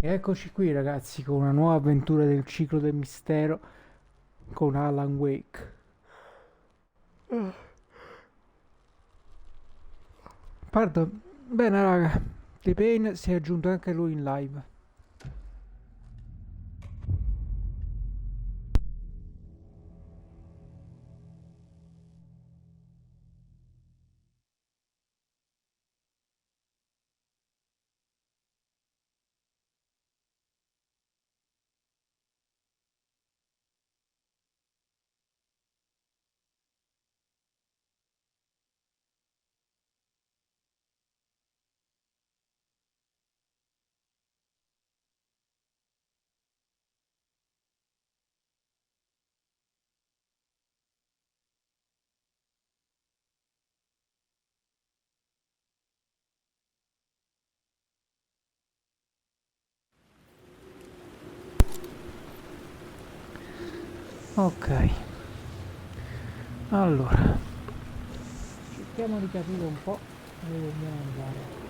E eccoci qui ragazzi con una nuova avventura del ciclo del mistero con Alan Wake. Pardon, bene raga, T-Pain si è aggiunto anche lui in live. Ok, allora, cerchiamo di capire un po' dove dobbiamo andare.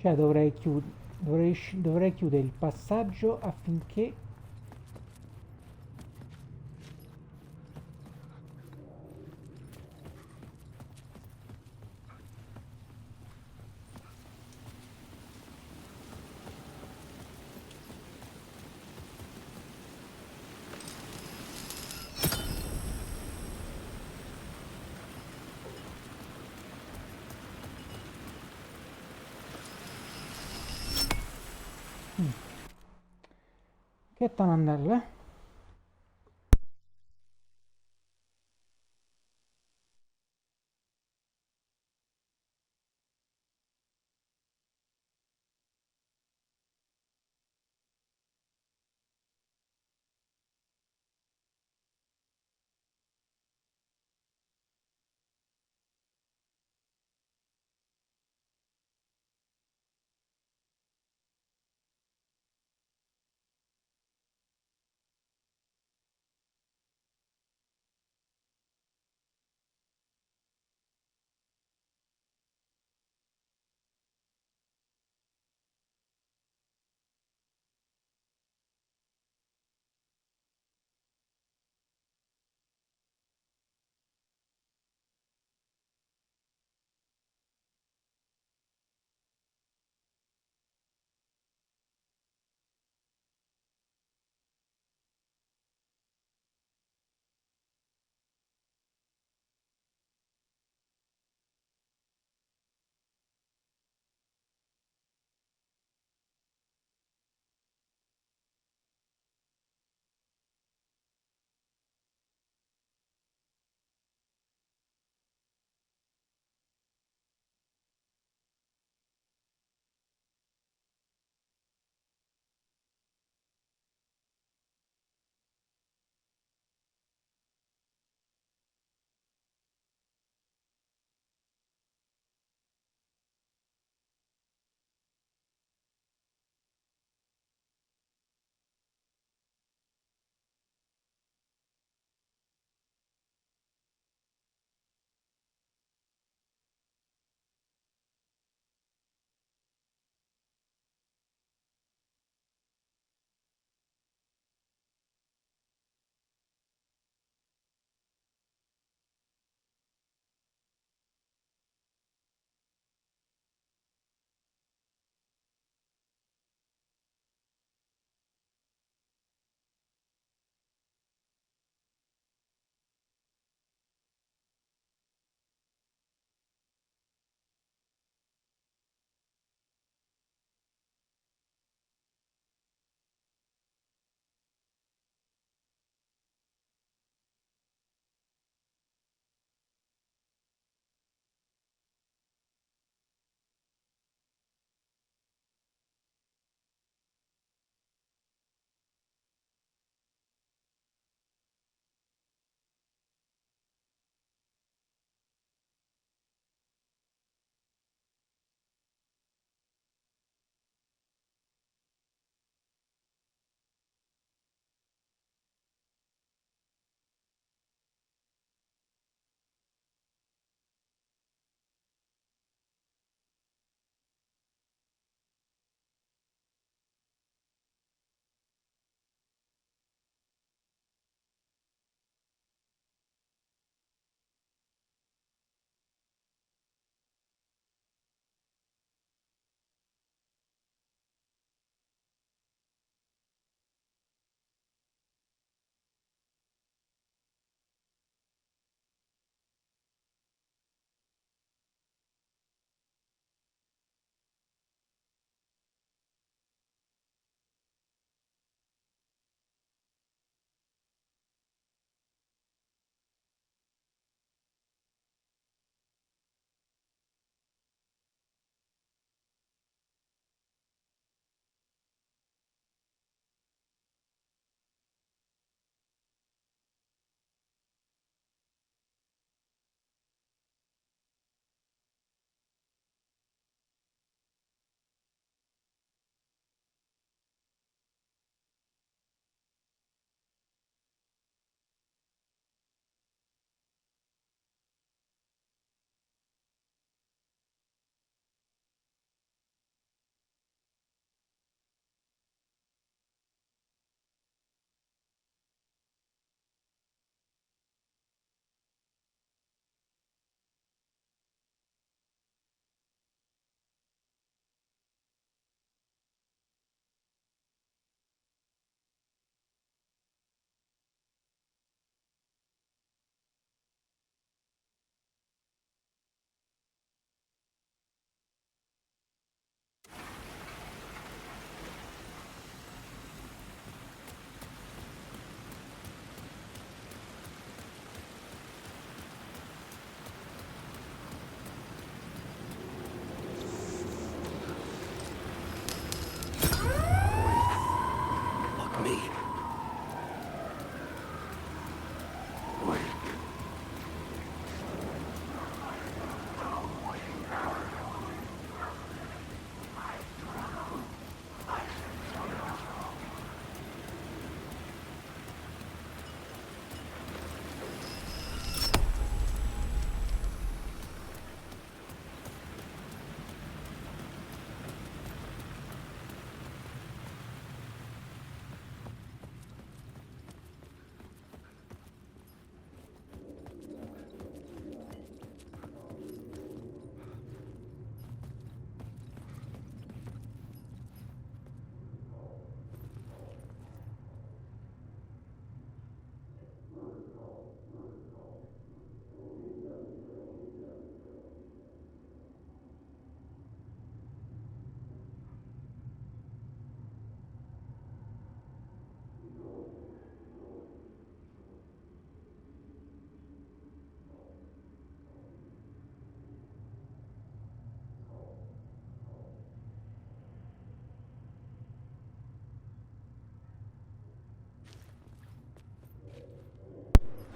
Cioè dovrei chiudere il passaggio affinché... Mm, che tanandelle?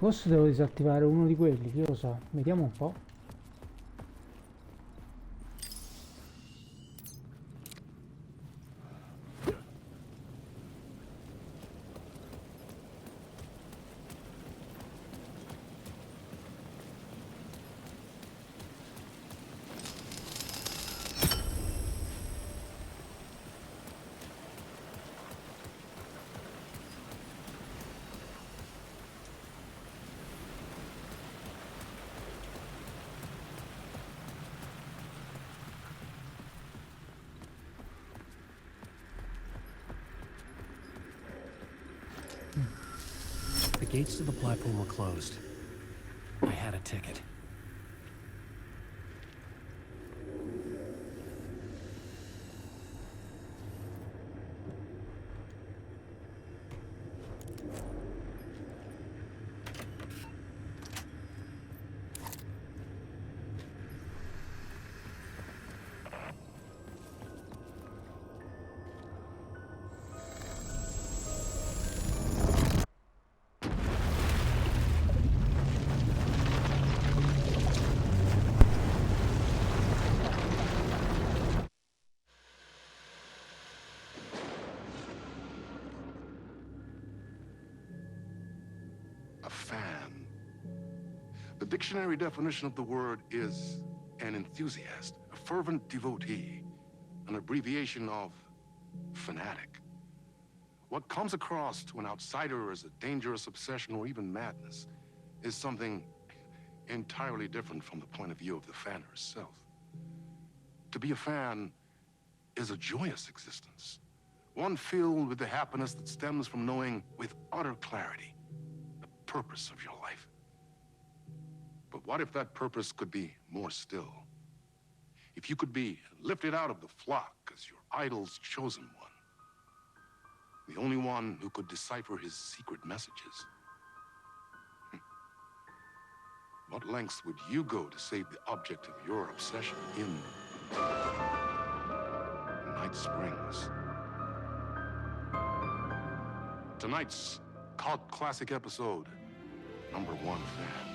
Forse devo disattivare uno di quelli, chi lo sa. Vediamo un po'. The gates to the platform were closed. I had a ticket. A fan. The dictionary definition of the word is an enthusiast, a fervent devotee, an abbreviation of fanatic. What comes across to an outsider as a dangerous obsession or even madness is something entirely different from the point of view of the fan herself. To be a fan is a joyous existence, one filled with the happiness that stems from knowing with utter clarity the purpose of your life. But what if that purpose could be more still? If you could be lifted out of the flock as your idol's chosen one, the only one who could decipher his secret messages. What lengths would you go to save the object of your obsession in Night Springs? Tonight's cult classic episode, number 1 fan.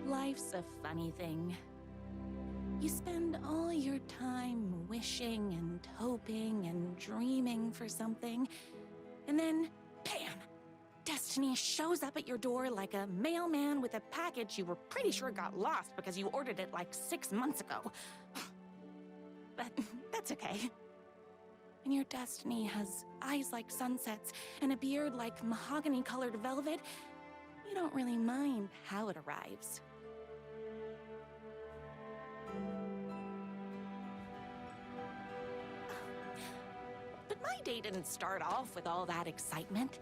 Life's a funny thing. You spend all your time wishing and hoping and dreaming for something, and then, bam! Destiny shows up at your door like a mailman with a package you were pretty sure got lost because you ordered it like 6 months ago. But that's okay. When your destiny has eyes like sunsets and a beard like mahogany-colored velvet, you don't really mind how it arrives. But my day didn't start off with all that excitement.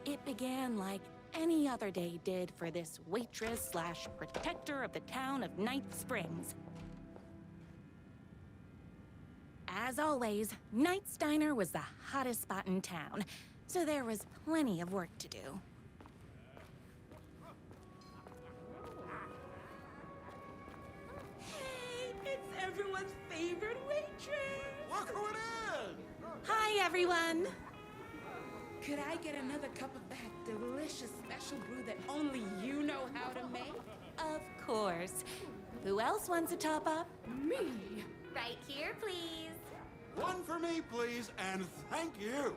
It began like any other day did for this waitress/protector of the town of Night Springs. As always, Knight's Diner was the hottest spot in town, so there was plenty of work to do. It's everyone's favorite waitress! Look who it is! Hi, everyone! Could I get another cup of that delicious special brew that only you know how to make? Of course. Who else wants a top-up? Me! Right here, please. One for me, please, and thank you.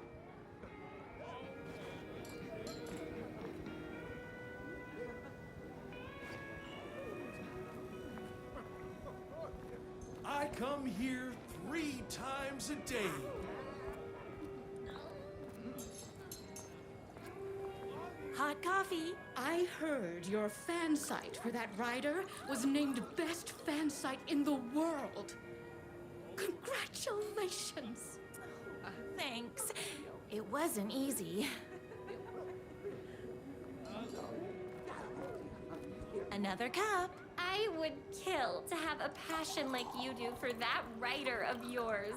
I come here 3 times a day. Hot coffee. I heard your fan site for that rider was named best fan site in the world. Congratulations! Thanks. It wasn't easy. Another cup. I would kill to have a passion like you do for that writer of yours.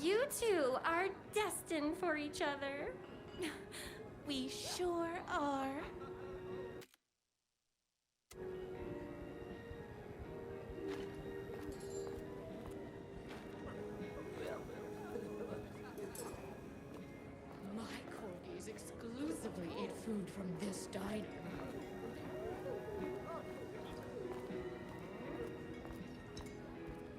You two are destined for each other. We sure are. My corgis exclusively eat food from this diner.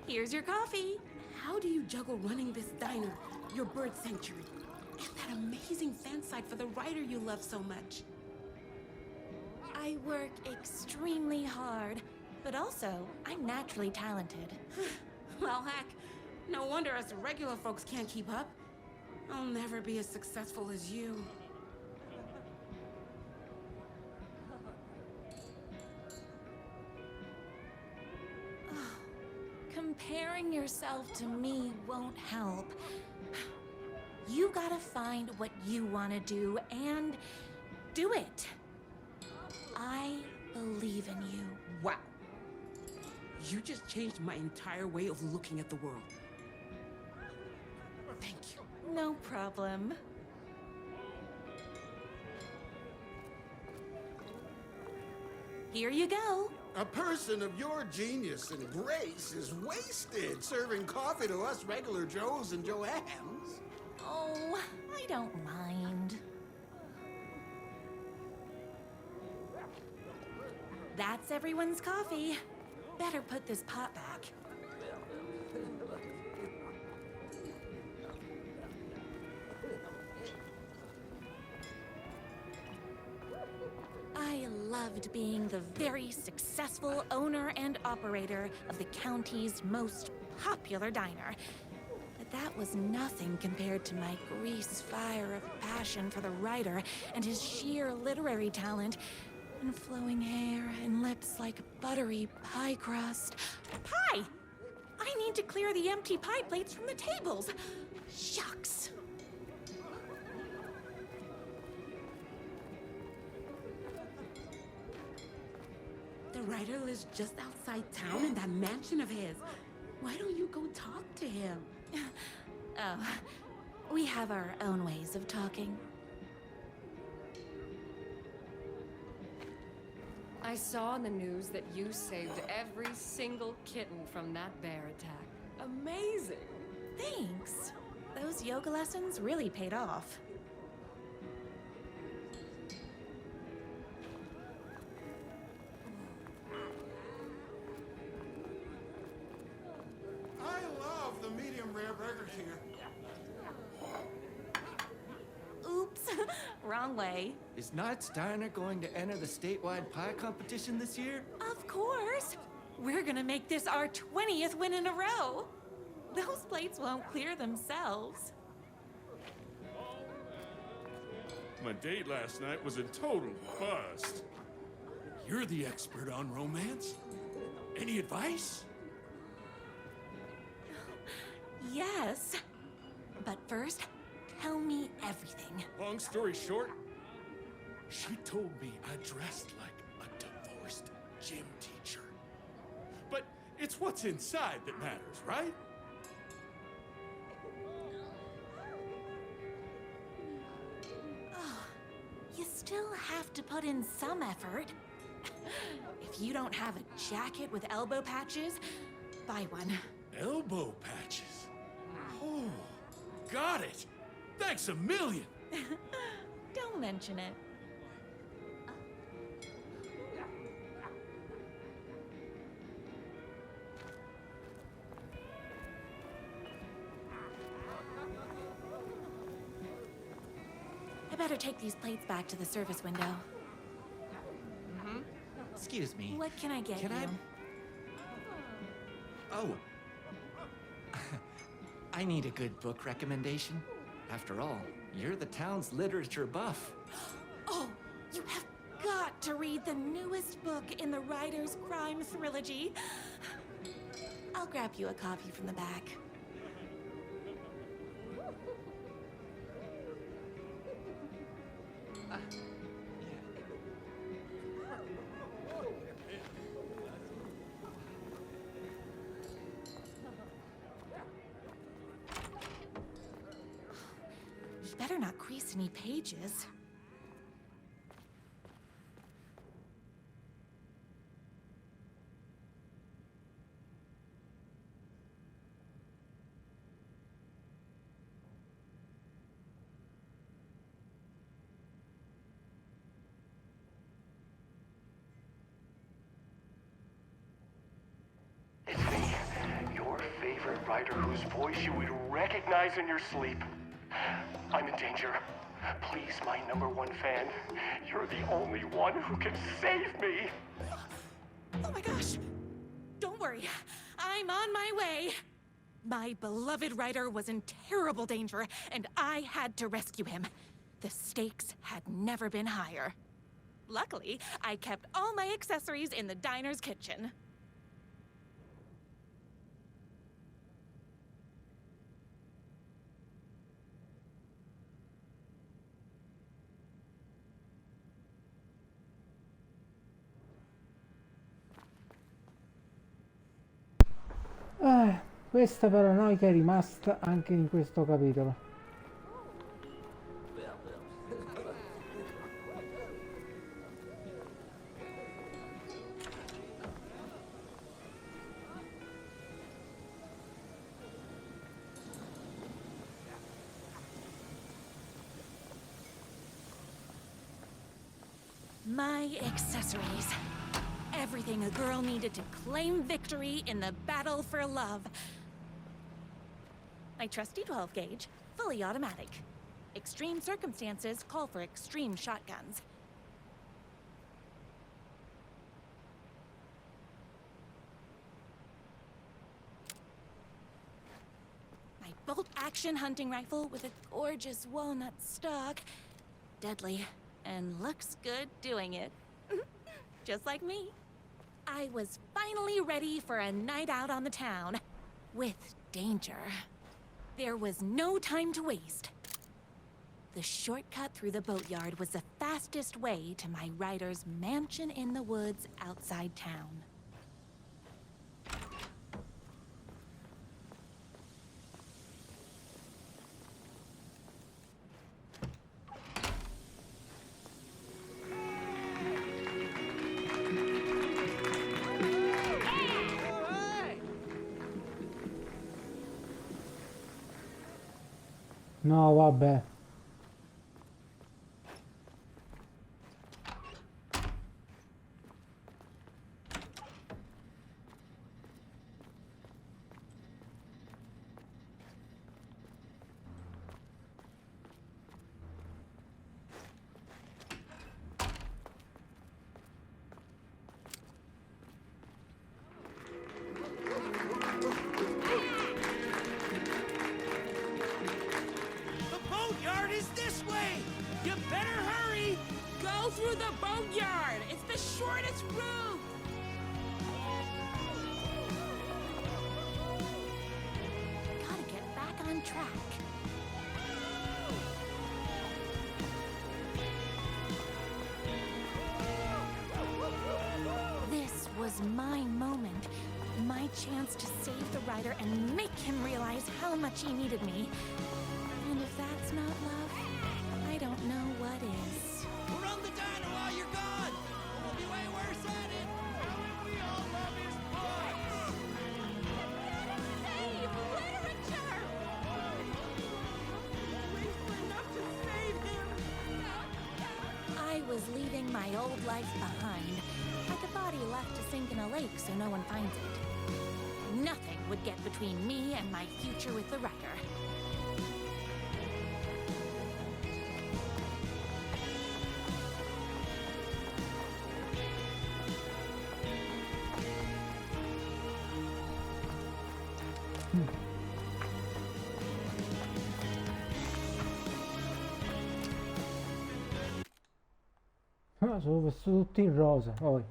Here's your coffee. How do you juggle running this diner, your bird sanctuary, and that amazing fan site for the writer you love so much? I work extremely hard, but also I'm naturally talented. Well, heck, no wonder us regular folks can't keep up. I'll never be as successful as you. Comparing yourself to me won't help. You gotta find what you wanna do and do it. I believe in you. Wow. You just changed my entire way of looking at the world. Thank you. No problem. Here you go. A person of your genius and grace is wasted serving coffee to us regular Joes and Joannes. Oh, I don't mind. That's everyone's coffee. Better put this pot back. I loved being the very successful owner and operator of the county's most popular diner. But that was nothing compared to my grease fire of passion for the writer and his sheer literary talent, and flowing hair and lips like buttery pie crust. Pie! I need to clear the empty pie plates from the tables. Shucks. The writer lives just outside town in that mansion of his. Why don't you go talk to him? Oh, we have our own ways of talking. I saw in the news that you saved every single kitten from that bear attack. Amazing! Thanks. Those yoga lessons really paid off. I love the medium rare burger here. Oops, wrong way. Is Knight's Diner going to enter the statewide pie competition this year? Of course. We're gonna make this our 20th win in a row. Those plates won't clear themselves. My date last night was a total bust. You're the expert on romance. Any advice? Yes. But first, tell me everything. Long story short, she told me I dressed like a divorced gym teacher. But it's what's inside that matters, right? You still have to put in some effort. If you don't have a jacket with elbow patches, buy one. Elbow patches. Oh, got it. Thanks a million. Don't mention it. I better take these plates back to the service window. Excuse me. What can I get Can you? Oh. I need a good book recommendation. After all, you're the town's literature buff. Oh, you have got to read the newest book in the Writer's Crime Trilogy. I'll grab you a copy from the back. better not crease any pages. It's me, your favorite writer whose voice you would recognize in your sleep. I'm in danger. Please, my #1 fan, you're the only one who can save me. Oh my gosh! Don't worry, I'm on my way. My beloved writer was in terrible danger, and I had to rescue him. The stakes had never been higher. Luckily, I kept all my accessories in the diner's kitchen. Questa paranoia è rimasta anche in questo capitolo. My accessories. Everything a girl needed to claim victory in the battle for love. My trusty 12 gauge, fully automatic. Extreme circumstances call for extreme shotguns. My bolt-action hunting rifle with a gorgeous walnut stock. Deadly, and looks good doing it. Just like me. I was finally ready for a night out on the town. With danger. There was no time to waste. The shortcut through the boatyard was the fastest way to my writer's mansion in the woods outside town. No, vabbè. Through the boatyard! It's the shortest route! Gotta get back on track. This was my moment. My chance to save the writer and make him realize how much he needed me. And if that's not love, I don't know what is. Run the diner while you're gone! We'll be way worse at it! How we all love his books! Save literature! Waste enough to save him! I was leaving my old life behind, like a body left to sink in a lake so no one finds it. Nothing would get between me and my future with the writer. Ah, sono vestito tutti in rosa, poi.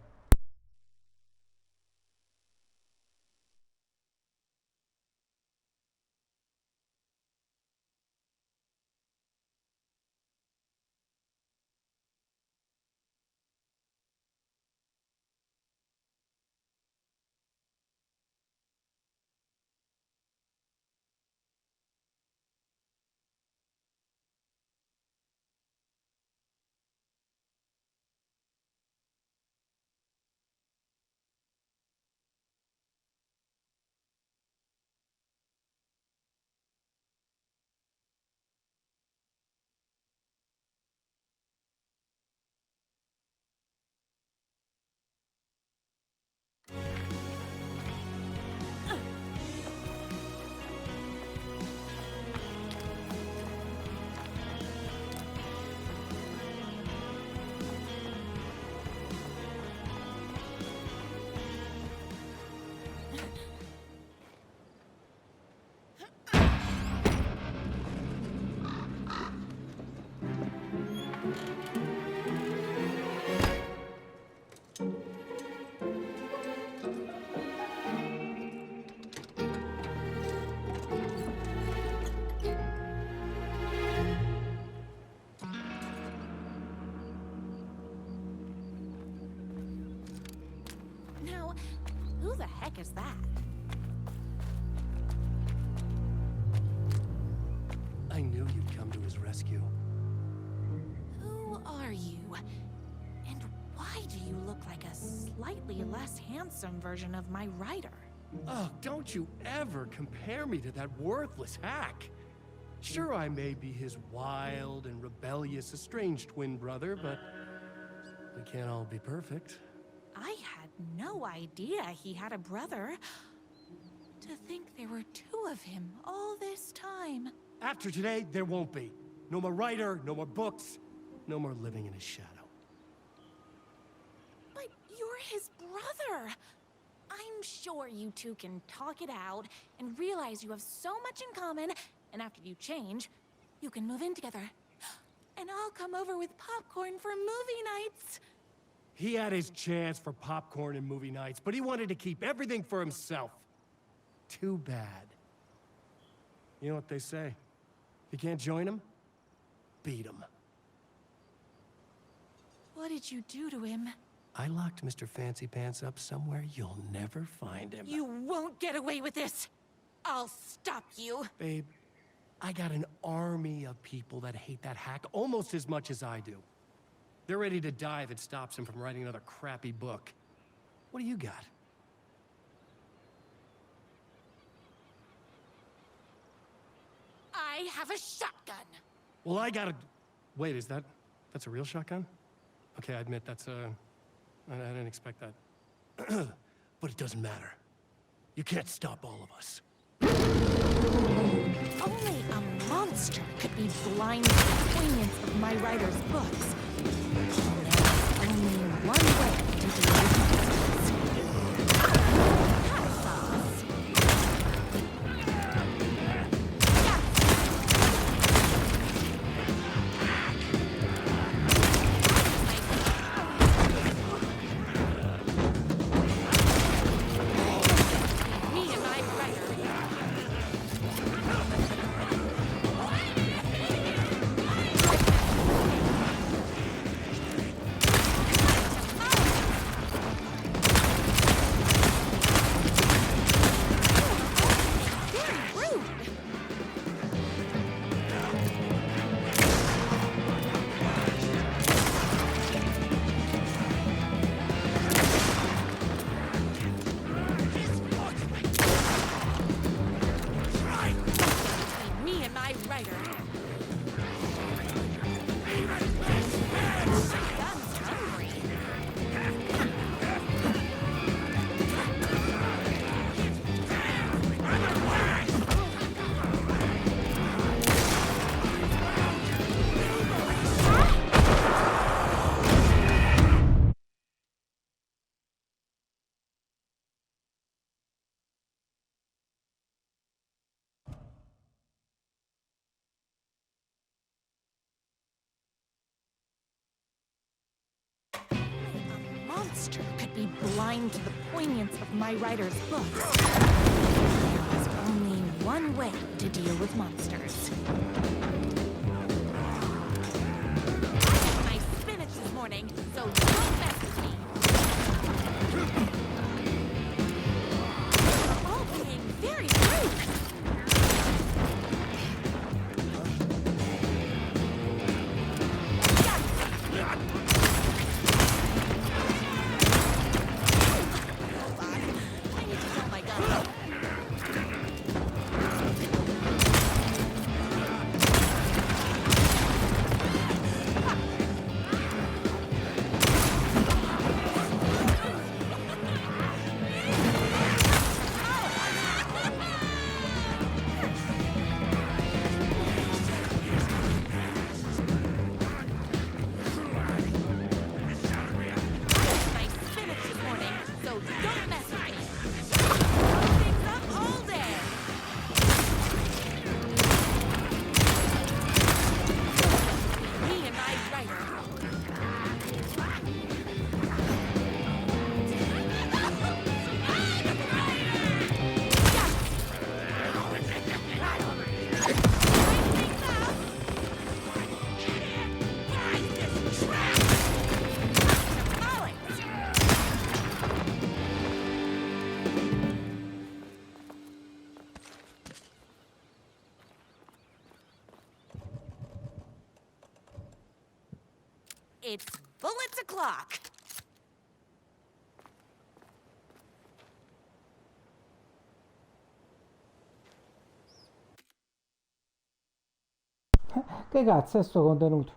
heck is that? I knew you'd come to his rescue. Who are you? And why do you look like a slightly less handsome version of my writer? Oh, don't you ever compare me to that worthless hack. Sure, I may be his wild and rebellious estranged twin brother, but we can't all be perfect. I had no idea he had a brother. To think there were two of him all this time. After today, there won't be. No more writer, no more books, no more living in his shadow. But you're his brother. I'm sure you two can talk it out and realize you have so much in common, and after you change, you can move in together. And I'll come over with popcorn for movie nights. He had his chance for popcorn and movie nights, but he wanted to keep everything for himself. Too bad. You know what they say? If you can't join him, beat him. What did you do to him? I locked Mr. Fancy Pants up somewhere you'll never find him. You won't get away with this. I'll stop you. Babe, I got an army of people that hate that hack almost as much as I do. They're ready to die if it stops him from writing another crappy book. What do you got? I have a shotgun. Well, I got a... Wait, that's a real shotgun? Okay, I admit that's I didn't expect that. But it doesn't matter. You can't stop all of us. Only a monster could be blind to the poignance of my writer's books. There's only one way to deal with monsters. Monster could be blind to the poignance of my writer's books. There is only one way to deal with monsters. I had my spinach this morning, so don't mess with me. You're all being very rude. It's bullets o'clock. Che cazzo è sto contenuto?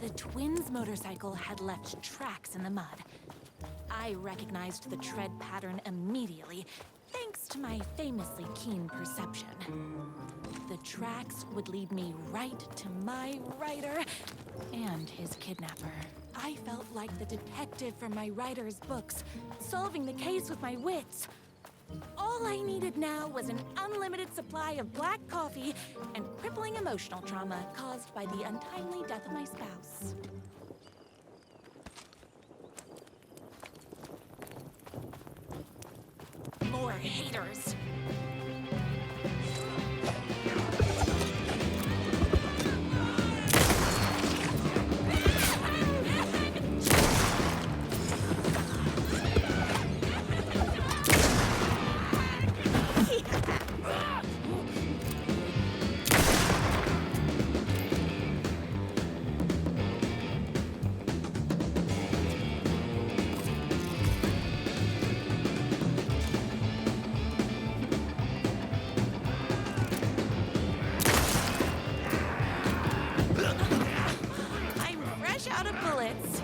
The twins' motorcycle had left tracks in the mud. I recognized the tread pattern immediately, thanks to my famously keen perception. The tracks would lead me right to my rider and his kidnapper. I felt like the detective from my writer's books, solving the case with my wits. All I needed now was an unlimited supply of black coffee and crippling emotional trauma caused by the untimely death of my spouse. More haters. Out of bullets.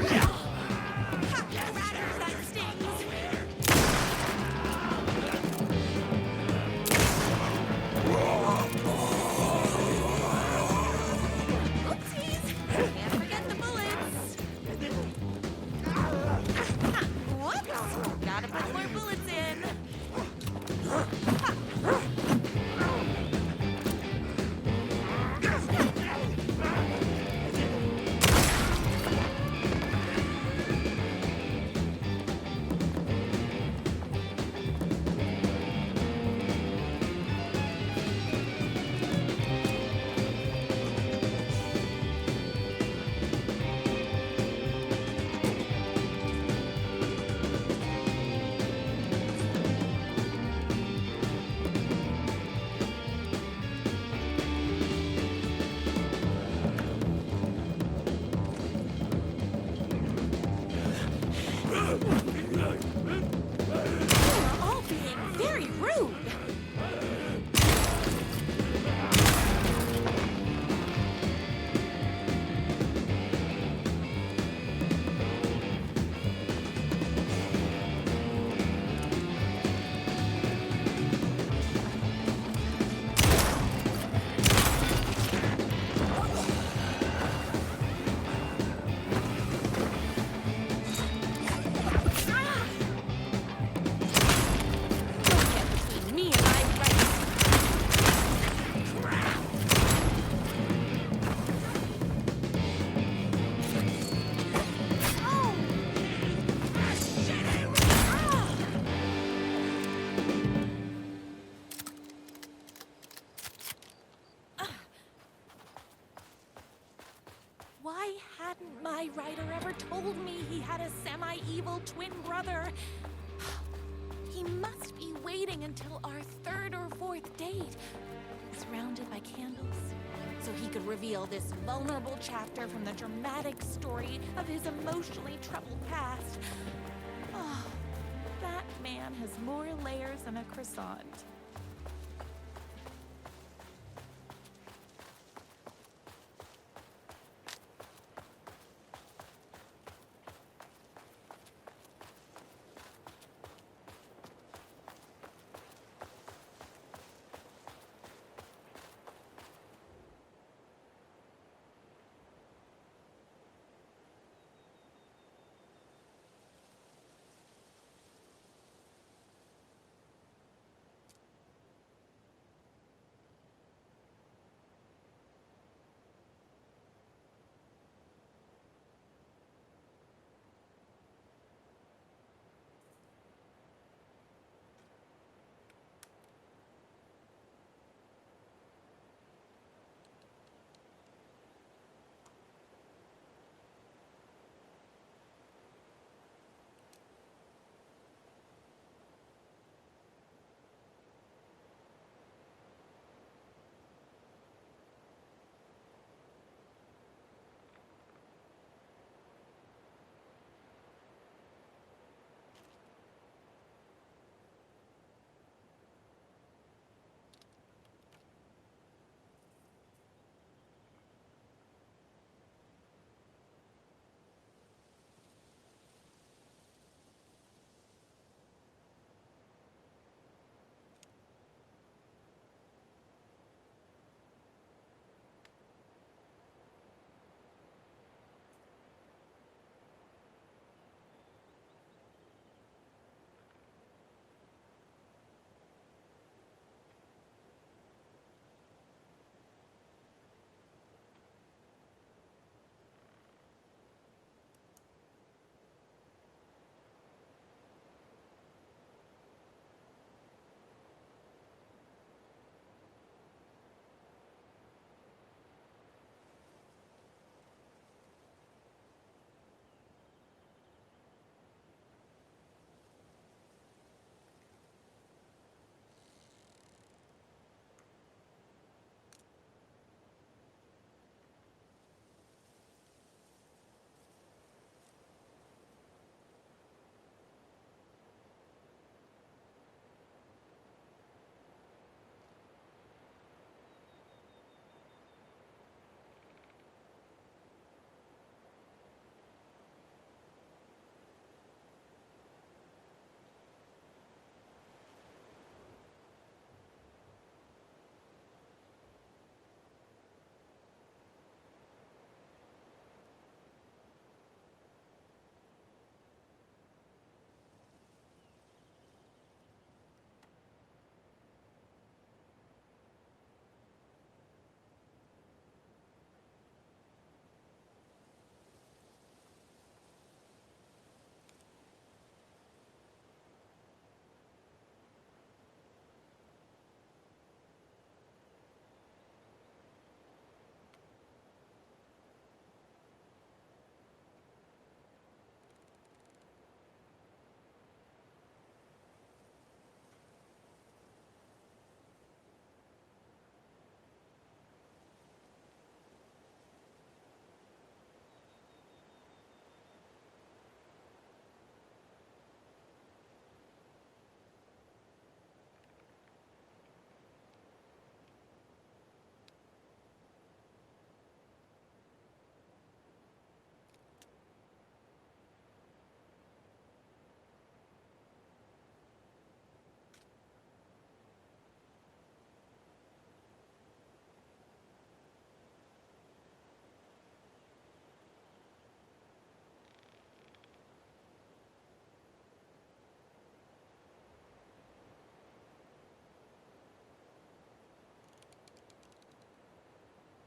Ha! Ratters, that stings. Oopsies! Can't forget the bullets. Whoops! Gotta put more bullets in. Ha! Why hadn't my writer ever told me he had a semi-evil twin brother? He must be waiting until our third or fourth date, surrounded by candles, so he could reveal this vulnerable chapter from the dramatic story of his emotionally troubled past. Oh, that man has more layers than a croissant.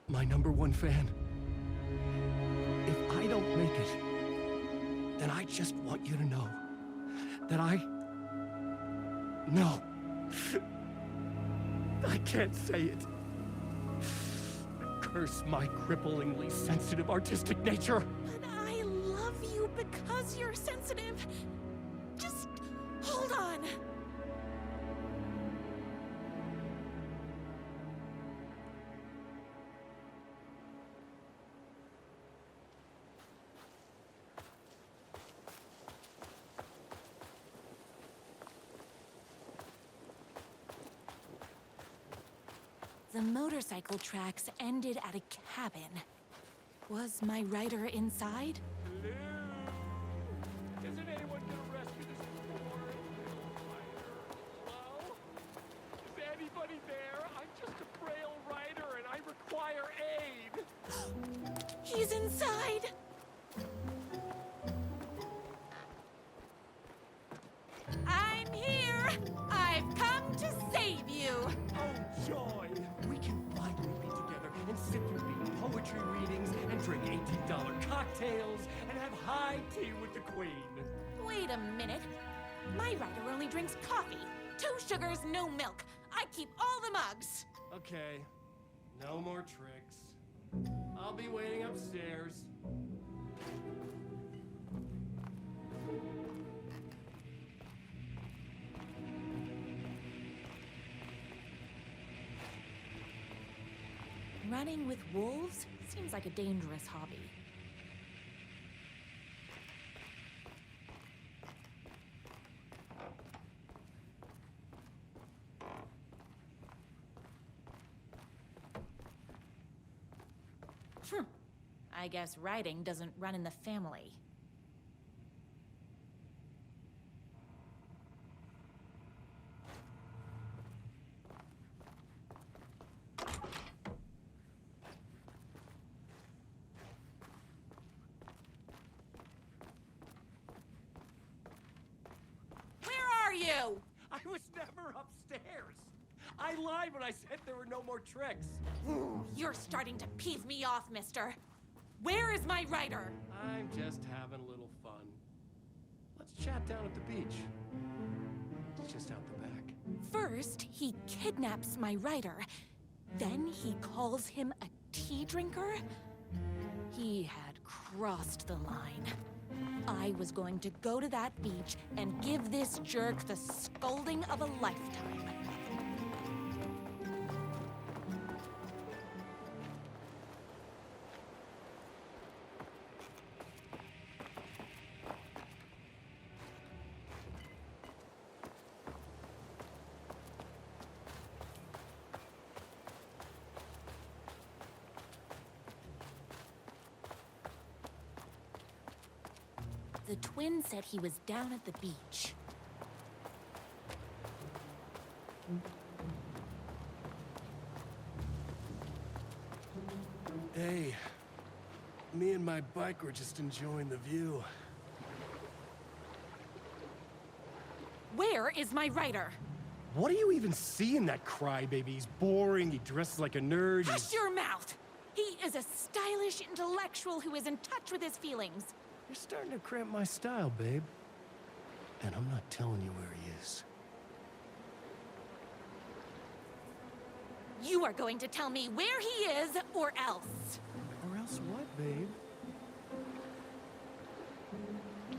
My #1 fan. If I don't make it, then I just want you to know that No. I can't say it. Curse my cripplingly sensitive artistic nature. But I love you because you're sensitive. Just hold on. The motorcycle tracks ended at a cabin. Was my rider inside? Isn't anyone gonna rescue this poor little rider? Hello? Is anybody there? I'm just a frail rider and I require aid. He's inside! I'm here! I've come to save you! Oh, joy! We can finally be together and sit through big poetry readings and drink $18 cocktails and have high tea with the queen. Wait a minute. My rider only drinks coffee. 2 sugars, no milk. I keep all the mugs. Okay, no more tricks. I'll be waiting upstairs. Running with wolves seems like a dangerous hobby. I guess riding doesn't run in the family. Where are you? I was never upstairs. I lied when I said there were no more tricks. You're starting to piss me off, mister. Where is my rider? I'm just having a little fun. Let's chat down at the beach. It's just out the back. First, he kidnaps my rider. Then he calls him a tea drinker. He had crossed the line. I was going to go to that beach and give this jerk the scolding of a lifetime. The twin said he was down at the beach. Hey, me and my bike were just enjoying the view. Where is my rider? What do you even see in that crybaby? He's boring, he dresses like a nerd. Hush your mouth! He is a stylish intellectual who is in touch with his feelings. You're starting to cramp my style, babe. And I'm not telling you where he is. You are going to tell me where he is, or else. Or else what, babe?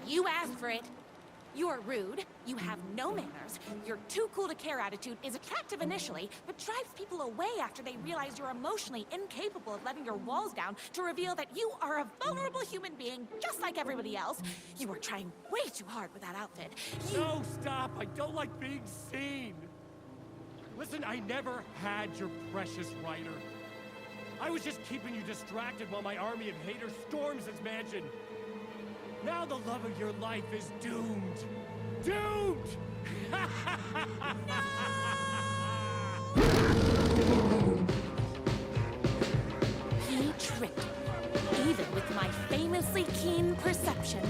You asked for it. You're rude, you have no manners, your too cool to care attitude is attractive initially, but drives people away after they realize you're emotionally incapable of letting your walls down to reveal that you are a vulnerable human being just like everybody else. You are trying way too hard with that outfit. No, stop! I don't like being seen! Listen, I never had your precious rider. I was just keeping you distracted while my army of haters storms his mansion. Now the love of your life is doomed. Doomed! He tricked me, even with my famously keen perception.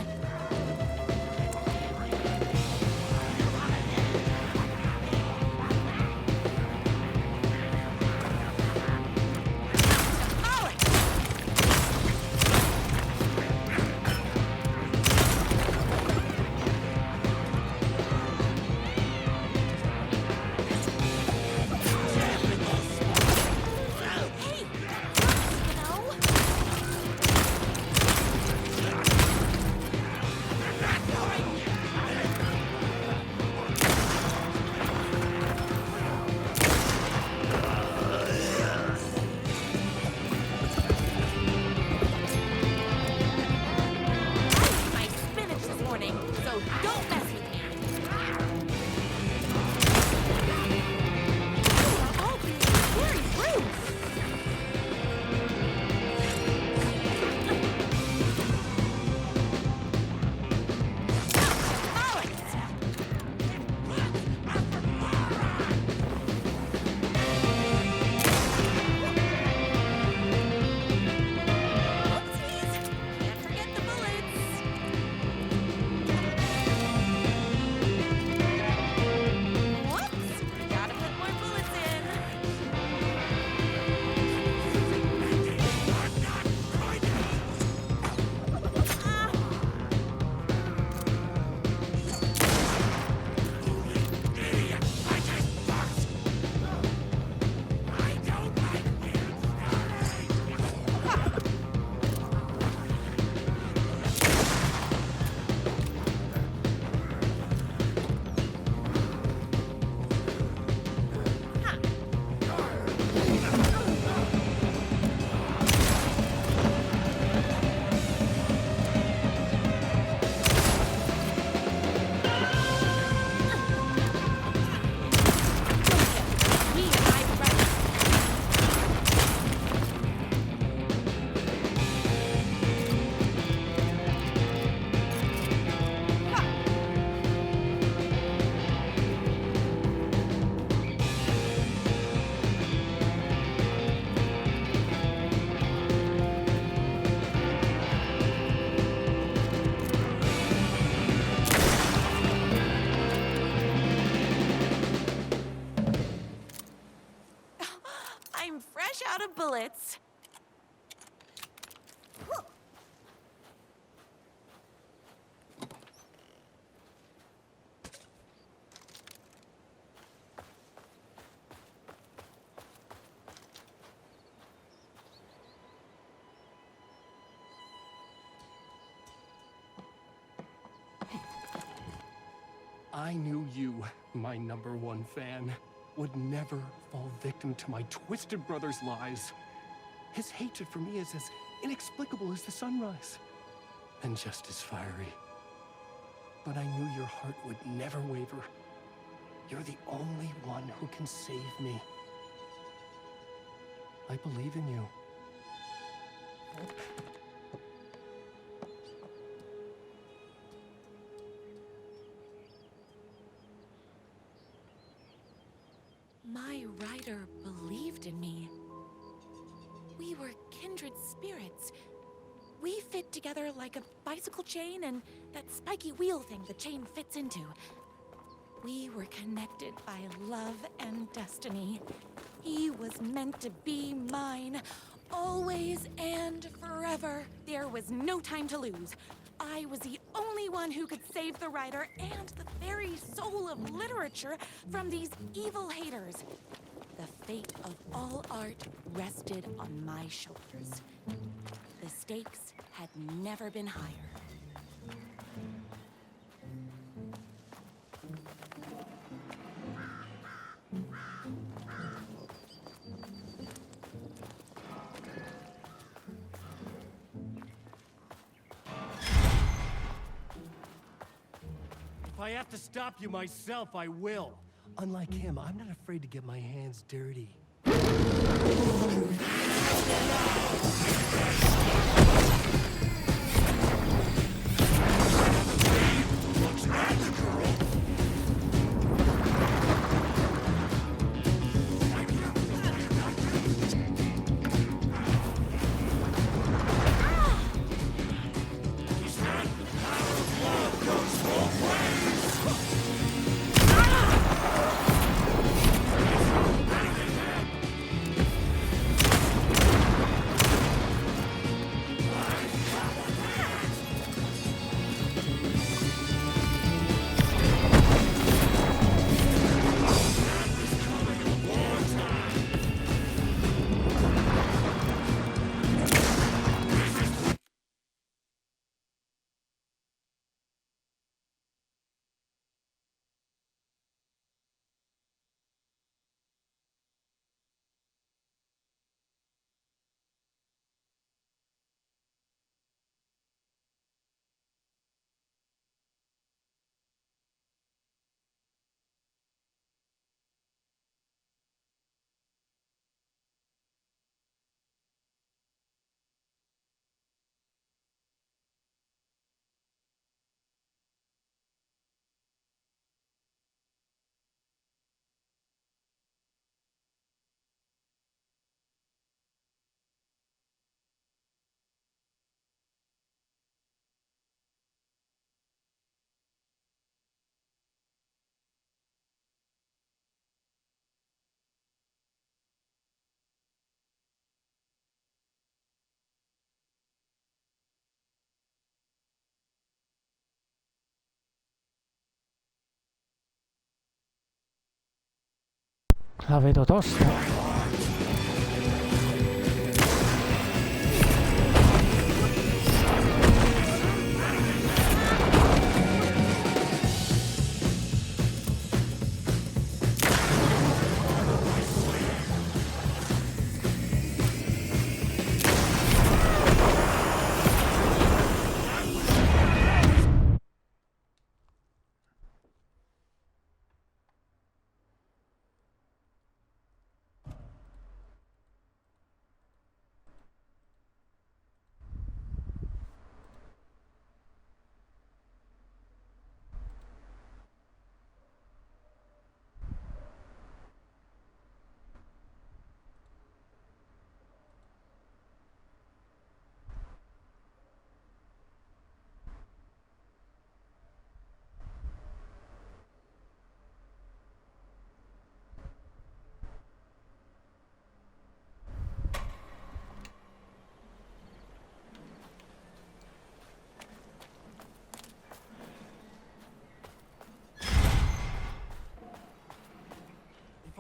bullets. I knew you, my #1 fan, would never fall victim to my twisted brother's lies. His hatred for me is as inexplicable as the sunrise, and just as fiery. But I knew your heart would never waver. You're the only one who can save me. I believe in you. My rider believed in me. We were kindred spirits. We fit together like a bicycle chain and that spiky wheel thing the chain fits into. We were connected by love and destiny. He was meant to be mine, always and forever. There was no time to lose. I was the only one who could save the writer and the very soul of literature from these evil haters. The fate of all art rested on my shoulders. The stakes had never been higher. If I have to stop you myself, I will. Unlike him, I'm not afraid to get my hands dirty. La vedo tosta.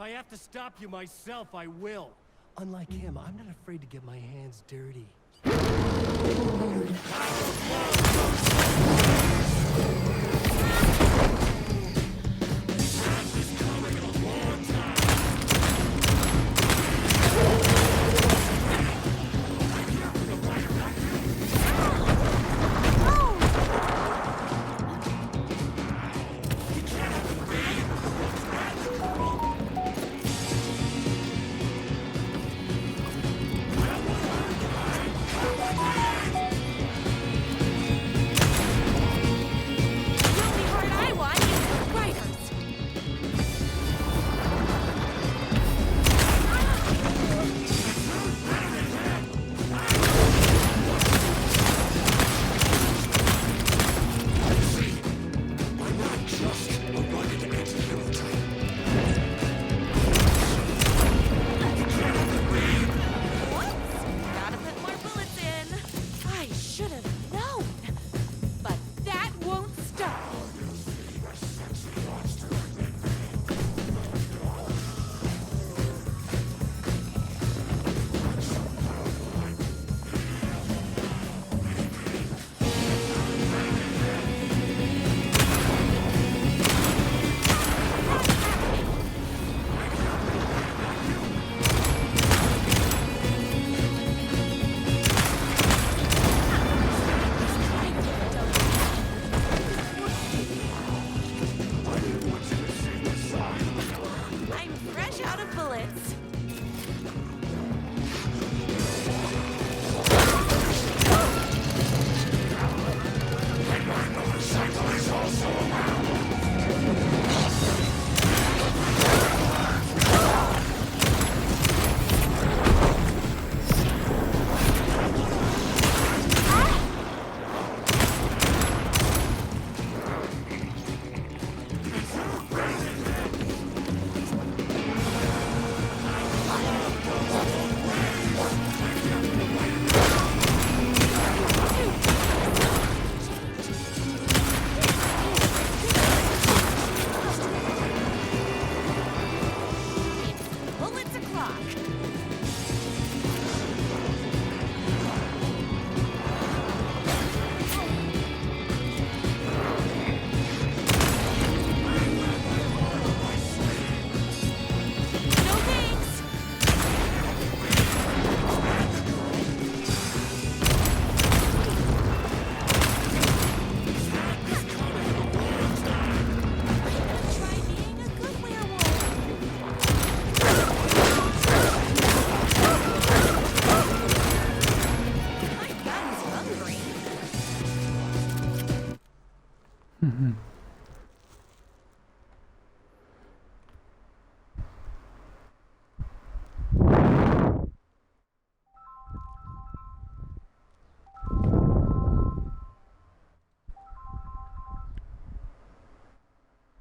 I have to stop you myself, I will. Unlike him, I'm not afraid to get my hands dirty.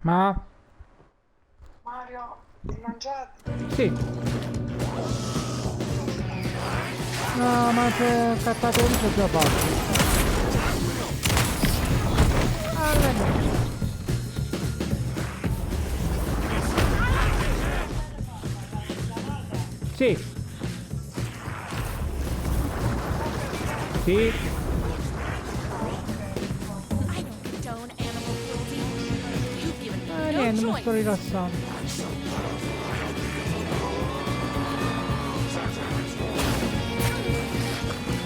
Ma? Mario, hai mangiato? Sì. No, ma c'è cattato il riso già fatto. Sì. Sì. Niente, mi sto rilassando.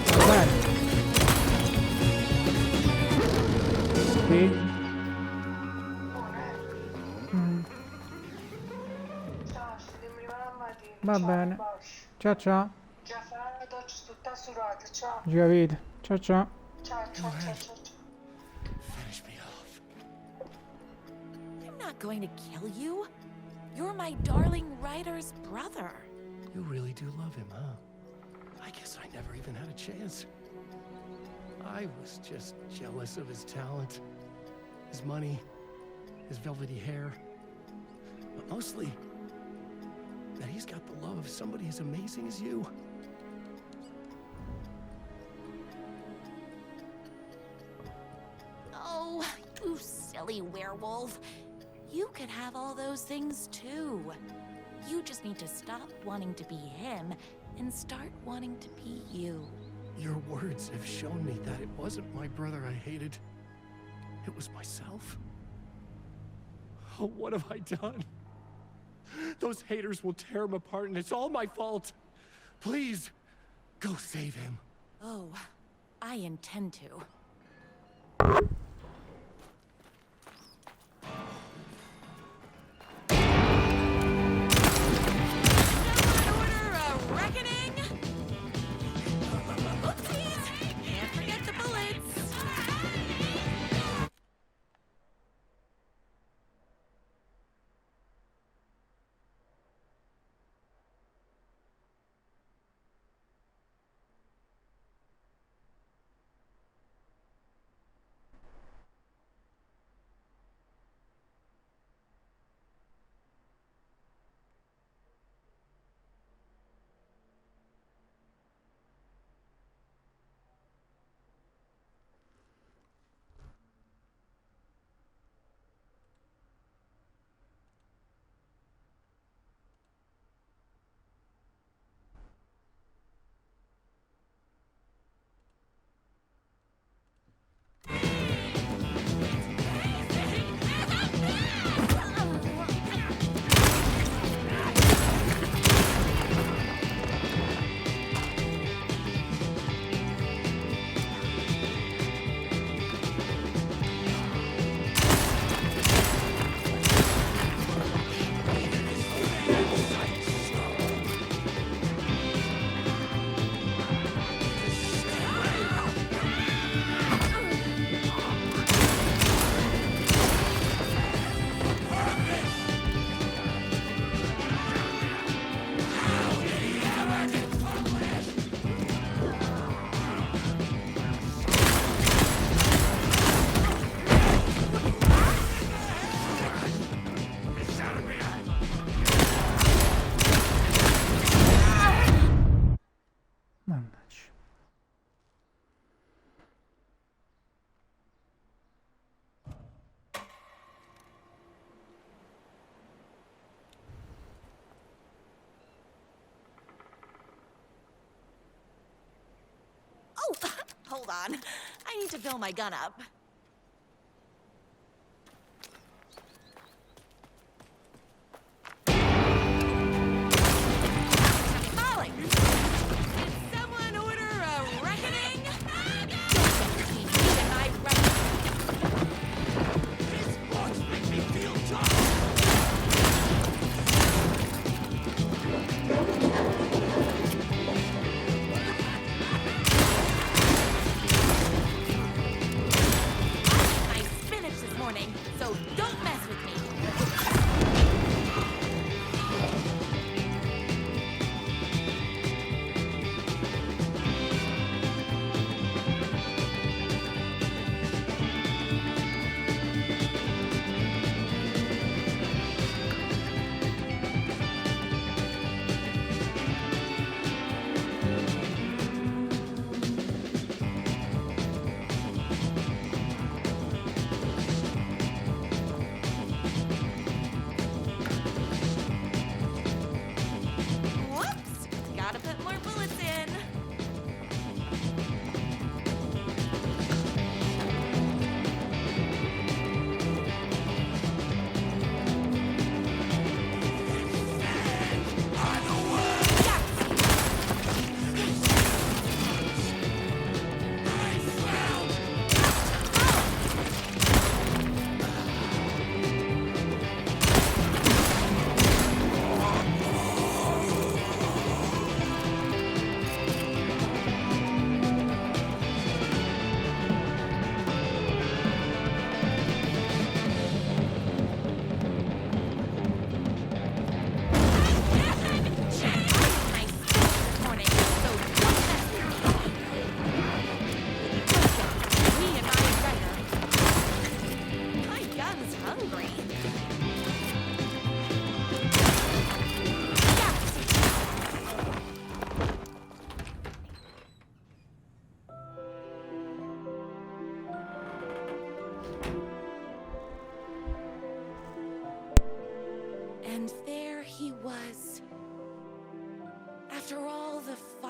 Va bene. Sì. Ciao, dimmi la mattina. Va bene. Ciao ciao. Già farà la doccia tutta surata, ciao. Ci capite. Ciao ciao. Ciao, ciao, ciao, ciao. Finish me off. I'm not going to kill you. You're my darling writer's brother. You really do love him, huh? I guess I never even had a chance. I was just jealous of his talent, his money, his velvety hair. But mostly, that he's got the love of somebody as amazing as you. Oh, you silly werewolf. You could have all those things too. You just need to stop wanting to be him and start wanting to be you. Your words have shown me that it wasn't my brother I hated. It was myself. Oh, what have I done? Those haters will tear him apart, and it's all my fault. Please, go save him. Oh, I intend to. Order a reckoning. Oopsies! Can't forget the bullets. Mannaggia. Oh, hold on. I need to fill my gun up. Molly! Did someone order a reckoning? Don't get between me and my reckoning. These books make me feel tough.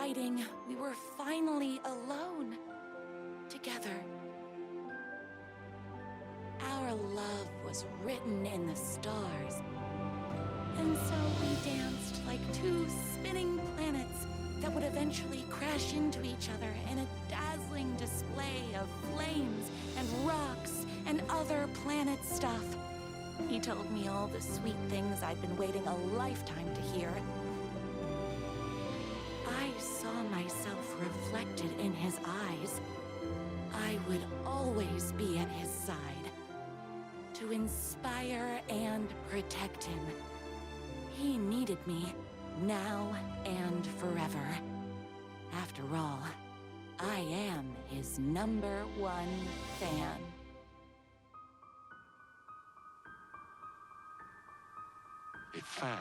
fighting, we were finally alone. Together. Our love was written in the stars. And so we danced like two spinning planets that would eventually crash into each other in a dazzling display of flames and rocks and other planet stuff. He told me all the sweet things I'd been waiting a lifetime to hear. I saw myself reflected in his eyes. I would always be at his side, to inspire and protect him. He needed me, now and forever. After all, I am his #1 fan. A fan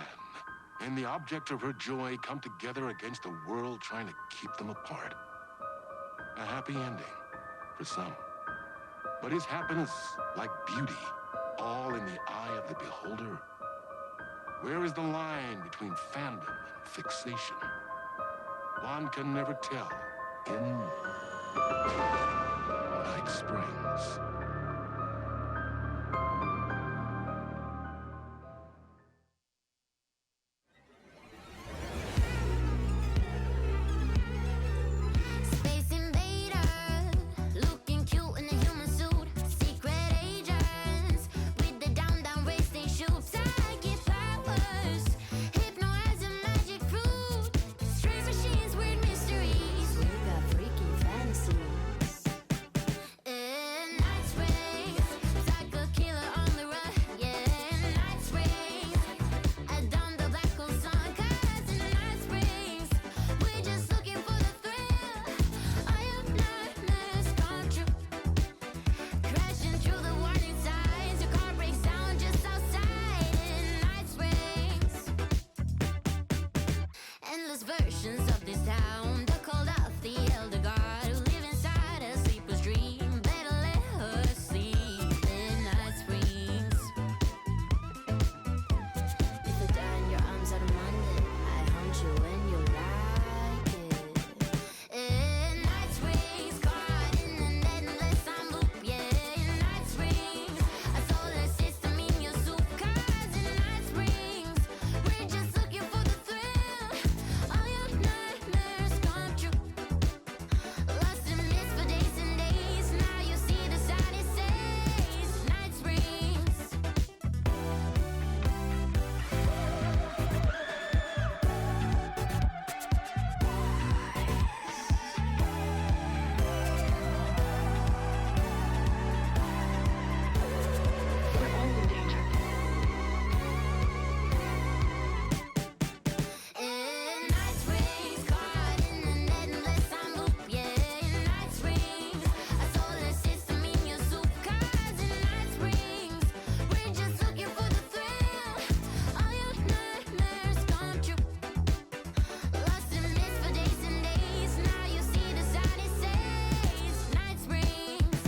and the object of her joy come together against a world trying to keep them apart. A happy ending for some. But is happiness, like beauty, all in the eye of the beholder? Where is the line between fandom and fixation? One can never tell in Night Springs. Space invader, looking cute in a human suit. Secret agents with the down racing shoes. Psychic powers, hypnotize a magic fruit. Strange machines, weird mysteries. We got freaky fantasies. In Night Springs, psycho killer on the run. Yeah, in Night Springs, I down the black hole sun. 'Cause in Night Springs, we're just looking for the thrill. All your nightmares come true. Crashing through the warning signs. Your car breaks down just outside in Night Springs. Endless versions of this town. The called off the elder guard who live inside a sleeper's dream. Better let her sleep in Night Springs. If I die in your arms on a Monday, I hunt you when you like it. In Night Springs, caught in an endless time loop. Yeah, in Night Springs, a solar system in your soup. 'Cause in Night Springs, we're just looking for the thrill. All your nightmares come true. Lost in mist for days and days. Now you see the side it says. Night Springs. In Night Springs, caught in an endless time loop. Yeah, in Night Springs, a solar system in your soup. 'Cause in Night Springs, we're just looking for the thrill. All your nightmares come true. Lost in mist for days and days. Now you see the sign it says. Night Springs.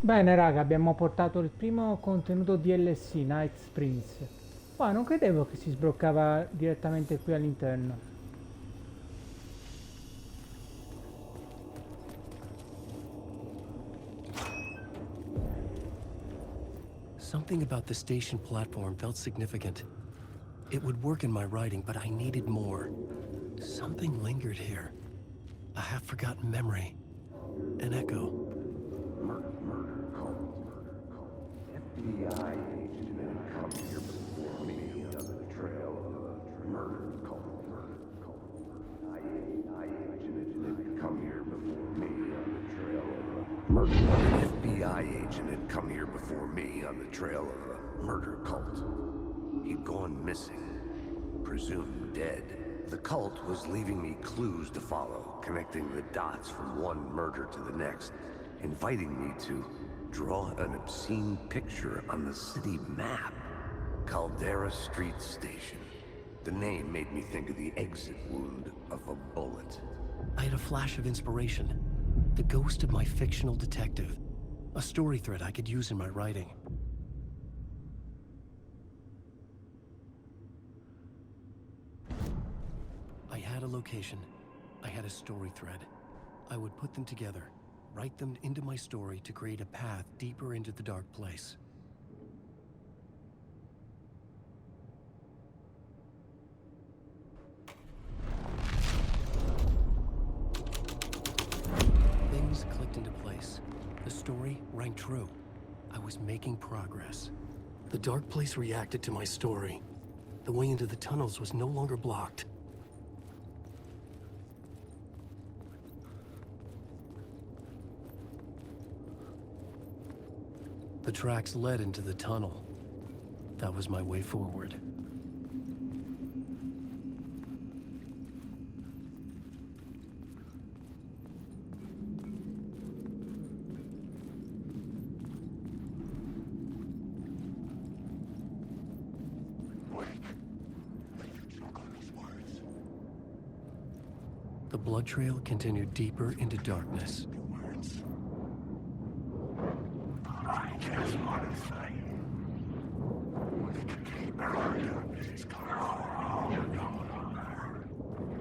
Bene raga, abbiamo portato il primo contenuto DLC, Night Springs. Ma non credevo che si sbloccava direttamente qui all'interno. Something about the station platform felt significant. It would work in my writing, but I needed more. Something lingered here. A half-forgotten memory. An echo. Murder cult. FBI agent had come here before me on the trail of a murder cult. I agent had come here before me on the trail of a murder cult. FBI agent had come here before me on the trail of a murder cult. He'd gone missing, presumed dead. The cult was leaving me clues to follow, connecting the dots from one murder to the next, inviting me to draw an obscene picture on the city map. Caldera Street Station. The name made me think of the exit wound of a bullet. I had a flash of inspiration. The ghost of my fictional detective. A story thread I could use in my writing. I had a location. I had a story thread. I would put them together, write them into my story to create a path deeper into the dark place. Things clicked into place. The story rang true. I was making progress. The dark place reacted to my story. The way into the tunnels was no longer blocked. The tracks led into the tunnel. That was my way forward. The blood trail continued deeper into darkness. I just want to say, we can keep our this car.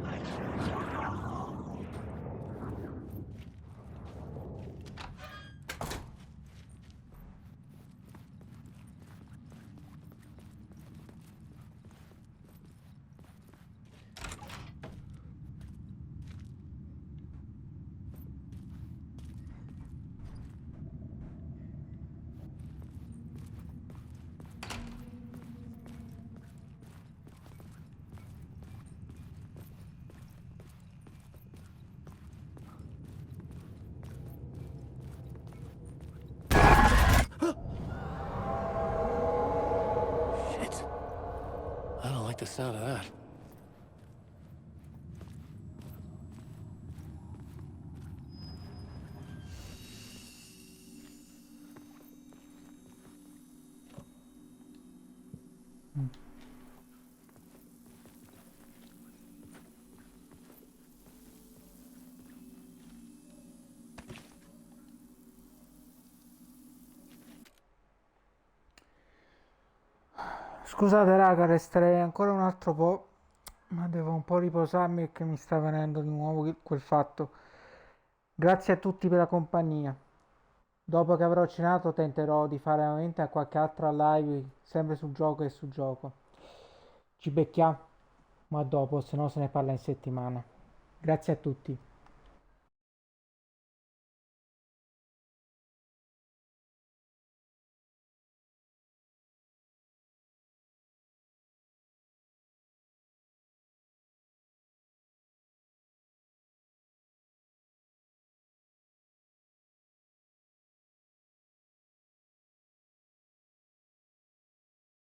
I just want to. I don't like the sound of that. Scusate raga, resterei ancora un altro po', ma devo un po' riposarmi perché mi sta venendo di nuovo quel fatto. Grazie a tutti per la compagnia. Dopo che avrò cenato tenterò di fare veramente qualche altra live sempre sul gioco e sul gioco. Ci becchiamo, ma dopo, se no se ne parla in settimana. Grazie a tutti.